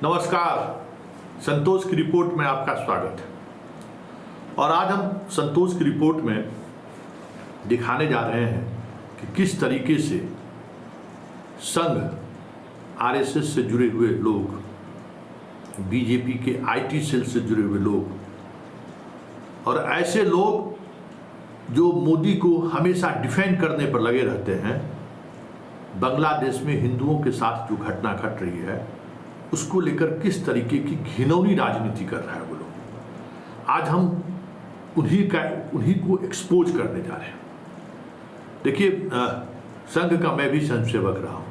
नमस्कार, संतोष की रिपोर्ट में आपका स्वागत है। और आज हम संतोष की रिपोर्ट में दिखाने जा रहे हैं कि किस तरीके से संघ, आरएसएस से जुड़े हुए लोग, बीजेपी के आईटी सेल से जुड़े हुए लोग और ऐसे लोग जो मोदी को हमेशा डिफेंड करने पर लगे रहते हैं, बांग्लादेश में हिंदुओं के साथ जो घटना घट रही है उसको लेकर किस तरीके की घिनौनी राजनीति कर रहा है वो लोग। आज हम उन्हीं को एक्सपोज करने जा रहे हैं। देखिए, संघ का मैं भी स्वयंसेवक रहा हूँ।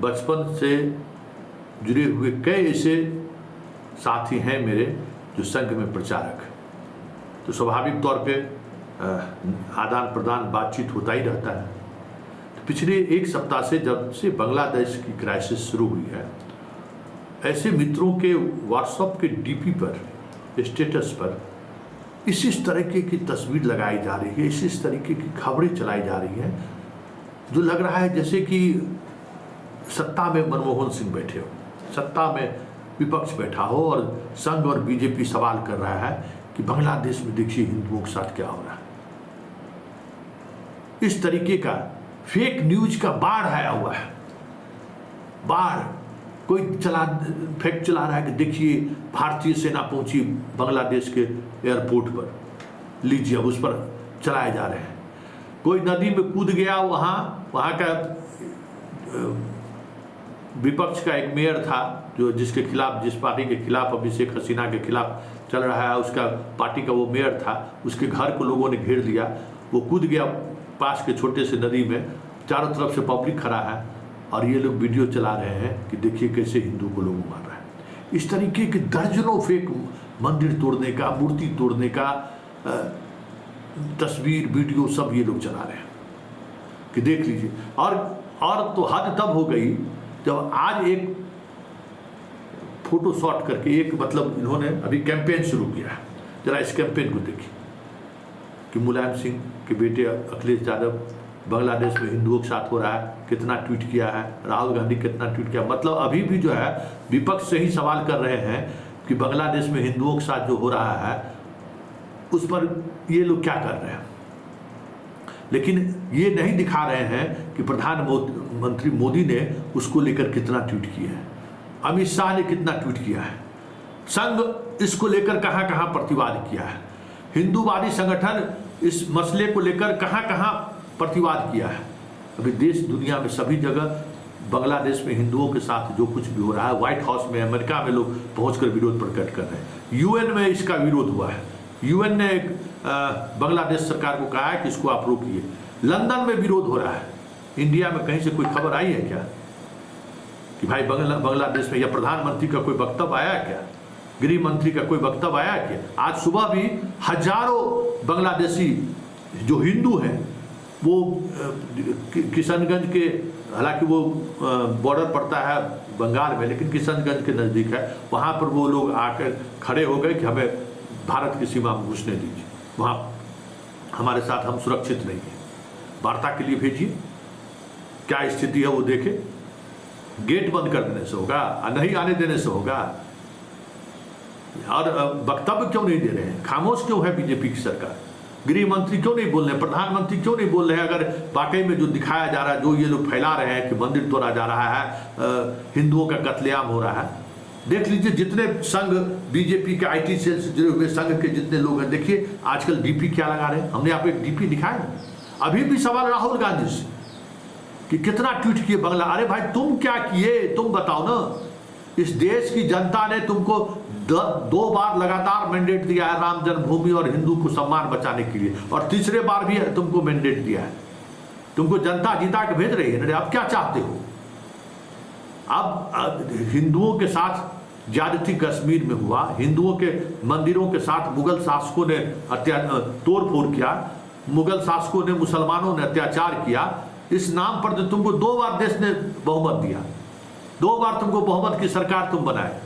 बचपन से जुड़े हुए कई ऐसे साथी हैं मेरे जो संघ में प्रचारक हैं, तो स्वाभाविक तौर पे आदान प्रदान बातचीत होता ही रहता है। तो पिछले एक सप्ताह से जब से बांग्लादेश की क्राइसिस शुरू हुई है, ऐसे मित्रों के व्हाट्सएप के डीपी पर, स्टेटस पर इस तरीके की तस्वीर लगाई जा रही है, इस तरीके की खबरें चलाई जा रही हैं जो लग रहा है जैसे कि सत्ता में मनमोहन सिंह बैठे हो, सत्ता में विपक्ष बैठा हो और संघ और बीजेपी सवाल कर रहा है कि बांग्लादेश में देखिए हिंदुओं के साथ क्या हो रहा है। इस तरीके का फेक न्यूज का बाढ़ आया हुआ है। बाढ़ कोई फैक्ट चला रहा है कि देखिए भारतीय सेना पहुंची बांग्लादेश के एयरपोर्ट पर, लीजिए अब उस पर चलाए जा रहे हैं। कोई नदी में कूद गया, वहाँ का विपक्ष का एक मेयर था जो जिसके खिलाफ, जिस पार्टी के खिलाफ अभी शेख हसीना के खिलाफ चल रहा है, उसका पार्टी का वो मेयर था, उसके घर को लोगों ने घेर लिया, वो कूद गया पास के छोटे से नदी में, चारों तरफ से पब्लिक खड़ा है और ये लोग वीडियो चला रहे हैं कि देखिए कैसे हिंदू को लोग मार रहा है। इस तरीके के दर्जनों फेक मंदिर तोड़ने का, मूर्ति तोड़ने का तस्वीर, वीडियो सब ये लोग चला रहे हैं कि देख लीजिए। और तो हद तब हो गई जब आज एक फोटो शॉट करके एक मतलब इन्होंने अभी कैंपेन शुरू किया है। जरा इस कैंपेन को देखिए कि मुलायम सिंह के बेटे अखिलेश यादव बांग्लादेश में हिंदुओं के साथ हो रहा है, कितना ट्वीट किया है, राहुल गांधी कितना ट्वीट किया। मतलब अभी भी जो है विपक्ष से ही सवाल कर रहे हैं कि बांग्लादेश में हिंदुओं के साथ जो हो रहा है उस पर ये लोग क्या कर रहे हैं। लेकिन ये नहीं दिखा रहे हैं कि प्रधानमंत्री मोदी ने उसको लेकर कितना ट्वीट किया है, अमित शाह ने कितना ट्वीट किया है, संघ इसको लेकर कहाँ कहाँ प्रतिवाद किया है, हिंदूवादी संगठन इस मसले को लेकर कहाँ कहाँ प्रतिवाद किया है। अभी देश दुनिया में सभी जगह बांग्लादेश में हिंदुओं के साथ जो कुछ भी हो रहा है, व्हाइट हाउस में, अमेरिका में लोग पहुंचकर विरोध प्रकट कर रहे हैं। यूएन में इसका विरोध हुआ है। यूएन ने बांग्लादेश सरकार को कहा है कि इसको आप रोकिए। लंदन में विरोध हो रहा है। इंडिया में कहीं से कोई खबर आई है क्या कि भाई बांग्लादेश में, या प्रधानमंत्री का कोई वक्तव्य आया क्या, गृह मंत्री का कोई वक्तव्य आया क्या? आज सुबह भी हजारों बांग्लादेशी जो हिंदू हैं वो किशनगंज के, हालांकि वो बॉर्डर पड़ता है बंगाल में, लेकिन किशनगंज के नज़दीक है, वहाँ पर वो लोग आकर खड़े हो गए कि हमें भारत की सीमा में घुसने दीजिए, वहाँ हमारे साथ हम सुरक्षित नहीं हैं, वार्ता के लिए भेजिए। क्या स्थिति है वो देखें। गेट बंद कर देने से होगा, नहीं आने देने से होगा? और वक्तव्य क्यों नहीं दे रहे हैं? खामोश क्यों है बीजेपी की सरकार? गृह मंत्री क्यों नहीं बोल रहे हैं? प्रधानमंत्री क्यों नहीं बोल रहे हैं? अगर वाकई में जो दिखाया जा रहा है, जो ये लोग फैला रहे हैं कि मंदिर तोड़ा जा रहा है, हिंदुओं का कत्लेआम हो रहा है, देख लीजिए जितने संघ, बीजेपी के आईटी सेल से जुड़े हुए संघ के जितने लोग हैं, देखिए आजकल डीपी क्या लगा रहे हैं। हमने आपको एक डीपी दिखाया। अभी भी सवाल राहुल गांधी से कि कितना ट्वीट किए बांग्ला। अरे भाई तुम क्या किए, तुम बताओ ना। इस देश की जनता ने तुमको 2 बार लगातार मैंडेट दिया है राम जन्मभूमि और हिंदू को सम्मान बचाने के लिए, और तीसरे बार भी तुमको मैंडेट दिया है। तुमको जनता जीता के भेज रही है। अब क्या चाहते हो? अब हिंदुओं के साथ ज्यादती कश्मीर में हुआ, हिंदुओं के मंदिरों के साथ मुगल शासकों ने तोड़ फोड़ किया, मुगल शासकों ने, मुसलमानों ने अत्याचार किया। इस नाम पर जो तुमको 2 बार देश ने बहुमत दिया, 2 बार तुमको बहुमत की सरकार तुम बनाए,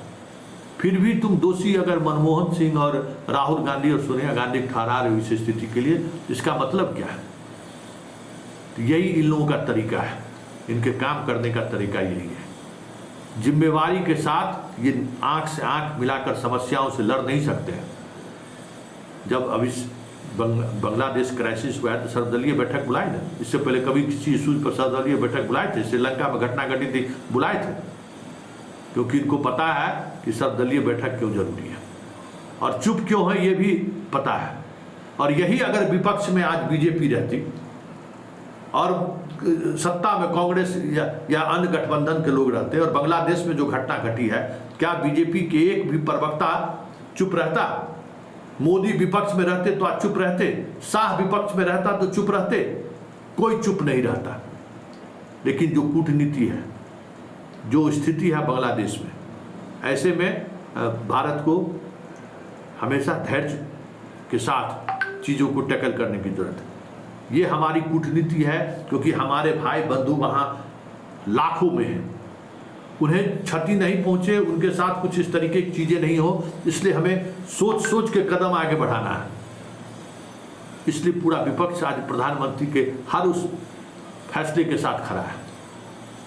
फिर भी तुम दोषी अगर मनमोहन सिंह और राहुल गांधी और सोनिया गांधी ठहरा रहे हो इस स्थिति के लिए, इसका मतलब क्या है? तो यही इन लोगों का तरीका है, इनके काम करने का तरीका यही है। जिम्मेवारी के साथ ये आंख से आंख मिलाकर समस्याओं से लड़ नहीं सकते हैं। जब अभी बांग्लादेश क्राइसिस हुआ है तो सर्वदलीय बैठक बुलाई ना, इससे पहले कभी किसी इशू पर सर्वदलीय बैठक बुलाए थे? श्रीलंका में घटना घटी थी, बुलाए थे, क्योंकि इनको पता है कि सर्वदलीय बैठक क्यों जरूरी है और चुप क्यों है ये भी पता है। और यही अगर विपक्ष में आज बीजेपी रहती और सत्ता में कांग्रेस या अन्य गठबंधन के लोग रहते और बांग्लादेश में जो घटना घटी है, क्या बीजेपी के एक भी प्रवक्ता चुप रहता? मोदी विपक्ष में रहते तो आज चुप रहते, शाह विपक्ष में रहता तो चुप रहते, कोई चुप नहीं रहता। लेकिन जो कूटनीति है, जो स्थिति है बांग्लादेश में, ऐसे में भारत को हमेशा धैर्य के साथ चीज़ों को टैकल करने की जरूरत है। ये हमारी कूटनीति है, क्योंकि हमारे भाई बंधु वहाँ लाखों में हैं, उन्हें क्षति नहीं पहुँचे, उनके साथ कुछ इस तरीके की चीज़ें नहीं हो, इसलिए हमें सोच सोच के कदम आगे बढ़ाना है। इसलिए पूरा विपक्ष आज प्रधानमंत्री के हर उस फैसले के साथ खड़ा है।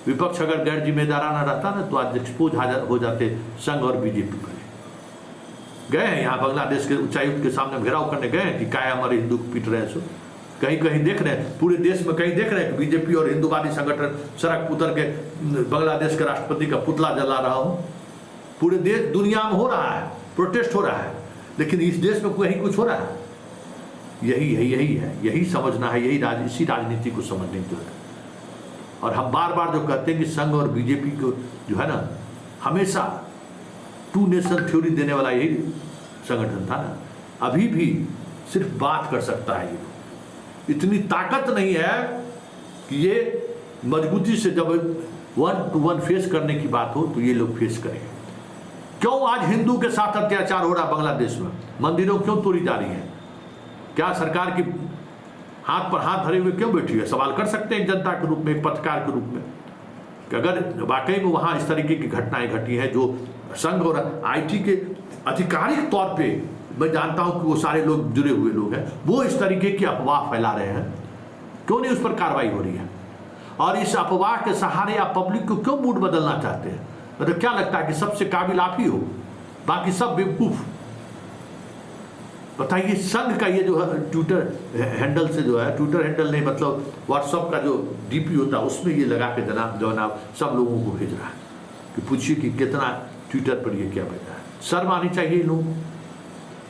विपक्ष अगर गैर जिम्मेदाराना रहता ना तो आज एक्सपोज हो जाते संघ और बीजेपी पर। गए हैं यहाँ बांग्लादेश के उच्चायुक्त के सामने घेराव करने गए हैं कि क्या हमारे हिंदू को पीट रहे हैं। सो कहीं कहीं देख रहे हैं, पूरे देश में कहीं देख रहे हैं कि बीजेपी और हिंदूवादी संगठन सड़क पर उतर के बांग्लादेश के राष्ट्रपति का पुतला जला रहा हो। पूरे देश दुनिया में हो रहा है, प्रोटेस्ट हो रहा है, लेकिन इस देश में कहीं कुछ हो रहा है? यही समझना है, इसी राजनीति को समझने की जरूरत है। और हम बार बार जो कहते हैं कि संघ और बीजेपी को जो है ना, हमेशा टू नेशन थ्योरी देने वाला यही संगठन था ना, अभी भी सिर्फ बात कर सकता है। ये इतनी ताकत नहीं है कि ये मजबूती से जब 1 to 1 फेस करने की बात हो तो ये लोग फेस करें। क्यों आज हिंदू के साथ अत्याचार हो रहा है बांग्लादेश में? मंदिरों क्यों तोड़ी जा रही है? क्या सरकार की हाथ पर हाथ धरे हुए क्यों बैठी है? सवाल कर सकते हैं जनता के रूप में, एक पत्रकार के रूप में, कि अगर वाकई में वहाँ इस तरीके की घटनाएं घटी हैं जो संघ और आईटी के आधिकारिक तौर पे मैं जानता हूं कि वो सारे लोग जुड़े हुए लोग हैं, वो इस तरीके की अफवाह फैला रहे हैं, क्यों नहीं उस पर कार्रवाई हो रही है? और इस अफवाह के सहारे आप पब्लिक को क्यों मूड बदलना चाहते हैं? मतलब क्या लगता है कि सबसे काबिल आप ही हो, बाकी सब बेवकूफ? बताइए, संघ का ये जो है ट्विटर हैंडल से जो है, ट्विटर हैंडल नहीं मतलब व्हाट्सएप का जो डीपी होता है उसमें ये लगा के जनाब सब लोगों को भेज रहा है कि पूछिए कि कितना ट्विटर पर ये क्या भेजा है। शर्म आनी चाहिए लोग।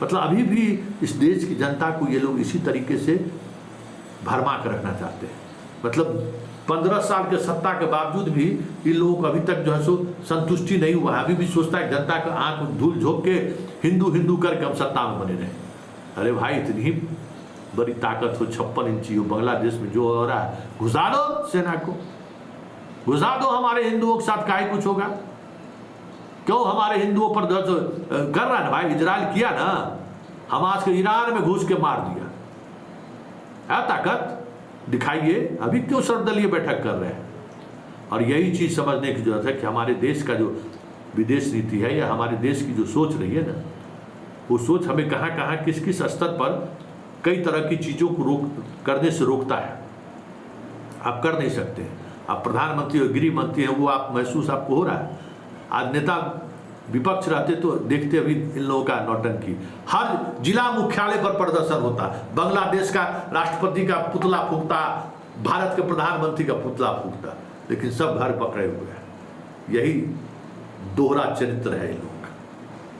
मतलब अभी भी इस देश की जनता को ये लोग इसी तरीके से भरमा कर रखना चाहते हैं। मतलब 15 साल के सत्ता के बावजूद भी इन लोगों को अभी तक जो है सो संतुष्टि नहीं हुआ है। अभी भी सोचता है जनता का आंख धूल झोंक के हिंदू करके हम सत्ता में बने रहे। अरे भाई, इतनी बड़ी ताकत हो, 56 इंची हो, बांग्लादेश में जो हो रहा है, घुसा दो सेना को, घुसा दो। हमारे हिंदुओं के साथ काहे कुछ होगा? क्यों हमारे हिंदुओं पर कर रहा है ना भाई? इजराइल किया ना, हमास के ईरान में घुस के मार दिया है। ताकत दिखाइए, अभी क्यों सर्वदलीय बैठक कर रहे हैं? और यही चीज समझने की जरूरत है कि हमारे देश का जो विदेश नीति है या हमारे देश की जो सोच रही है ना, वो सोच हमें कहाँ कहाँ किस किस स्तर पर कई तरह की चीज़ों को करने से रोकता है। आप कर नहीं सकते। आप प्रधानमंत्री और गृह मंत्री हैं, वो आप महसूस आपको हो रहा है। आज नेता विपक्ष रहते तो देखते अभी इन लोगों का नौटंकी। हर जिला मुख्यालय पर प्रदर्शन होता, बांग्लादेश का राष्ट्रपति का पुतला फूंकता, भारत के प्रधानमंत्री का पुतला फूंकता, लेकिन सब घर पकड़े हुए हैं। यही दोहरा चरित्र है इन लोगों।